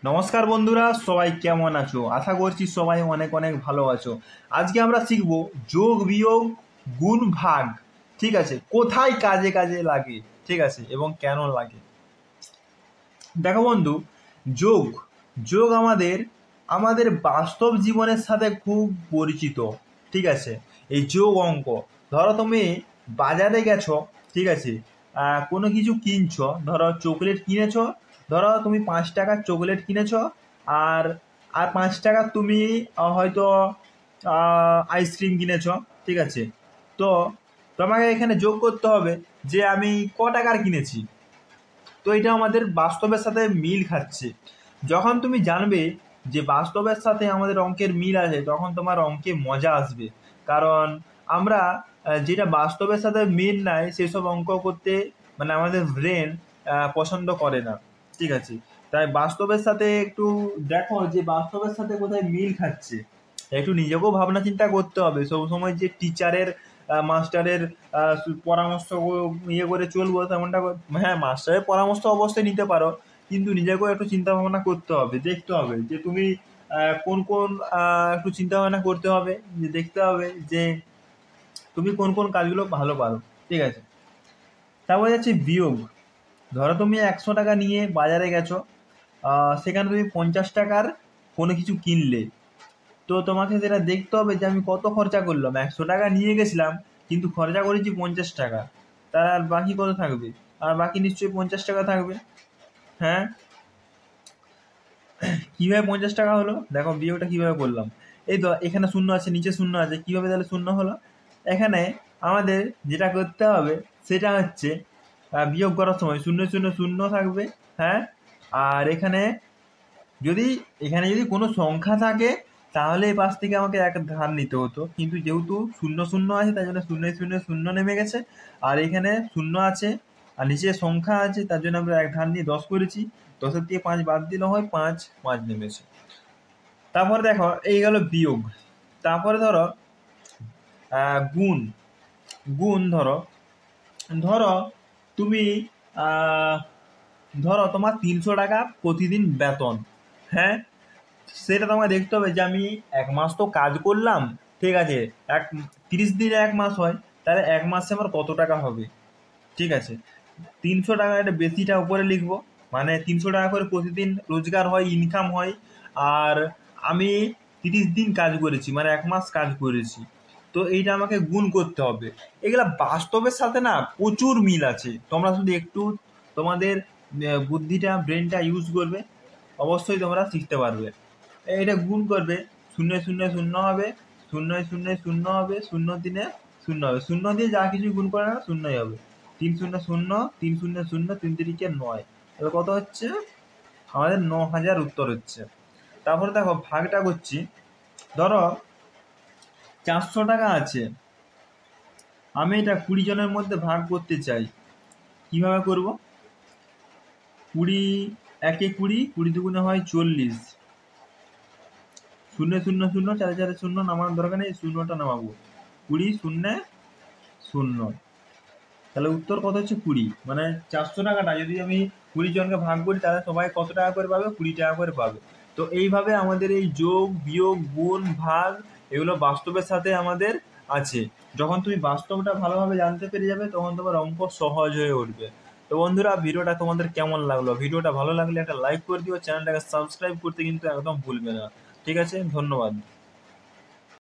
নমস্কার বন্ধুরা, সবাই কেমন আছো? আশা করছি সবাই অনেক অনেক ভালো আছো। আজকে আমরা শিখব যোগ বিয়োগ গুণ ভাগ। ঠিক আছে, কোথায় কাজে কাজে লাগে, ঠিক আছে, এবং কেন লাগে। দেখো বন্ধু, যোগ যোগ আমাদের আমাদের বাস্তব জীবনের সাথে খুব পরিচিত। ঠিক আছে, এই যোগ অঙ্ক, ধরো তুমি বাজারে গেছো, ঠিক আছে, কোনো কিছু কিনছো, ধরো চকলেট কিনেছো, ধরো তুমি 5 টাকার চকলেট কিনেছো, আর আর 5 টাকার তুমি হয়তো আইসক্রিম কিনেছো। ঠিক আছে, তো তোমাকে এখানে যোগ করতে হবে যে আমি ক টাকার কিনেছি। তো এটা আমাদের বাস্তবের সাথে মিল খাচ্ছে। যখন তুমি জানবে যে বাস্তবের সাথে আমাদের অঙ্কের মিল আছে, তখন তোমার অঙ্কে মজা আসবে। কারণ আমরা যেটা বাস্তবের সাথে মিল নাই সেসব অঙ্ক করতে মানে আমাদের ব্রেন পছন্দ করে না। ঠিক আছে, তাই বাস্তবের সাথে একটু দেখো যে বাস্তবের সাথে কোথায় মিল খাচ্ছে। একটু নিজেকেও ভাবনা চিন্তা করতে হবে। সবসময় যে টিচারের মাস্টারের পরামর্শ ইয়ে করে চলবো তেমনটা হ্যাঁ, মাস্টারের পরামর্শ অবশ্যই নিতে পারো, কিন্তু নিজেকেও একটু চিন্তা ভাবনা করতে হবে। দেখতে হবে যে তুমি কোন কোন একটু চিন্তা ভাবনা করতে হবে, যে দেখতে হবে যে তুমি কোন কোন কাজগুলো ভালো পারো। ঠিক আছে, তারপরে যাচ্ছে বিয়োগ। ধরো তুমি 100 টাকা নিয়ে বাজারে গেছো, সেখানে তুমি 50 টাকার কোনো কিছু কিনলে। তো তোমাকে যেটা দেখতে হবে যে আমি কত খরচা করলাম। 100 টাকা নিয়ে গেছিলাম কিন্তু খরচা করেছি 50 টাকা, তার আর বাকি কত থাকবে? আর বাকি নিশ্চয়ই 50 টাকা থাকবে। হ্যাঁ, কিভাবে 50 টাকা হলো? দেখো বিয়োগটা কিভাবে করলাম। এই তো এখানে শূন্য আছে, নিচে শূন্য আছে, কিভাবে তাহলে শূন্য হলো? এখানে আমাদের যেটা করতে হবে সেটা হচ্ছে বিয়োগ করার সময় শূন্য শূন্য শূন্য থাকবে। হ্যাঁ, আর এখানে যদি কোনো সংখ্যা থাকে তাহলে এই পাশ থেকে আমাকে এক ধার নিতে হতো, কিন্তু যেহেতু শূন্য শূন্য আছে তাই জন্য শূন্য শূন্য শূন্য নেমে গেছে। আর এখানে শূন্য আছে আর নিচে সংখ্যা আছে, তার জন্য আমরা এক ধার নিয়ে 10 করেছি। 10-এর থেকে 5 বাদ দিলে হয় 5, 5 নেমেছে। তারপরে দেখো এই গেল বিয়োগ। তারপরে ধরো গুণ। গুণ ধরো ধরো তুমি আহ, ধরো তোমার 300 টাকা প্রতিদিন বেতন। হ্যাঁ, সেটা তোমাকে দেখতে হবে যে আমি 1 মাস তো কাজ করলাম। ঠিক আছে, 30 দিনে 1 মাস হয়, তাহলে 1 মাসে আমার কত টাকা হবে। ঠিক আছে, 300 টাকা, এটা বেশিটা উপরে লিখবো। মানে 300 টাকা করে প্রতিদিন রোজগার হয়, ইনকাম হয়। আর আমি 30 দিন কাজ করেছি, মানে 1 মাস কাজ করেছি। তো এইটা আমাকে গুণ করতে হবে। এগুলা বাস্তবের সাথে না প্রচুর মিল আছে। তোমরা শুধু একটু তোমাদের বুদ্ধিটা, ব্রেনটা ইউজ করবে, অবশ্যই তোমরা শিখতে পারবে। এটা গুণ করবে, শূন্য শূন্য শূন্য হবে, শূন্য শূন্য শূন্য হবে, 0 দিনে 0 হবে, 0 দিয়ে যা কিছু গুণ করে না শূন্যই হবে। 3 শূন্য শূন্য, 3 শূন্য শূন্য, 3 3 9। তাহলে কত হচ্ছে? আমাদের 9,000 উত্তর হচ্ছে। তারপরে দেখো ভাগটা করছি। ধরো 400 টাকা আছে, আমি এটা 20 জনের মধ্যে ভাগ করতে চাই। কিভাবে করব? 20 একে 20, 20 দুগুণে হয় 40। শূন্য শূন্য শূন্য, চারে চারে শূন্য, নামানোর দরকার নেই, শূন্যটা নামাবো। 20 শূন্য শূন্য, তাহলে উত্তর কত হচ্ছে 20। মানে 400 টাকাটা যদি আমি 20 জনকে ভাগ করি তাহলে সবাই কত টাকা করে পাবে? 20 টাকা করে পাবে। তো এইভাবে আমাদের এই যোগ বিয়োগ গুণ ভাগ এগুলো বাস্তবের সাথে আমাদের আছে। যখন তুমি বাস্তবটা ভালোভাবে জানতে পেরে যাবে তখন তোমার অঙ্ক সহজ হয়ে উঠবে। তো বন্ধুরা, ভিডিওটা তোমাদের কেমন লাগলো? ভিডিওটা ভালো লাগলে একটা লাইক করে দিও, চ্যানেলটাকে সাবস্ক্রাইব করতে কিন্তু একদম ভুলবে না। ঠিক আছে, ধন্যবাদ।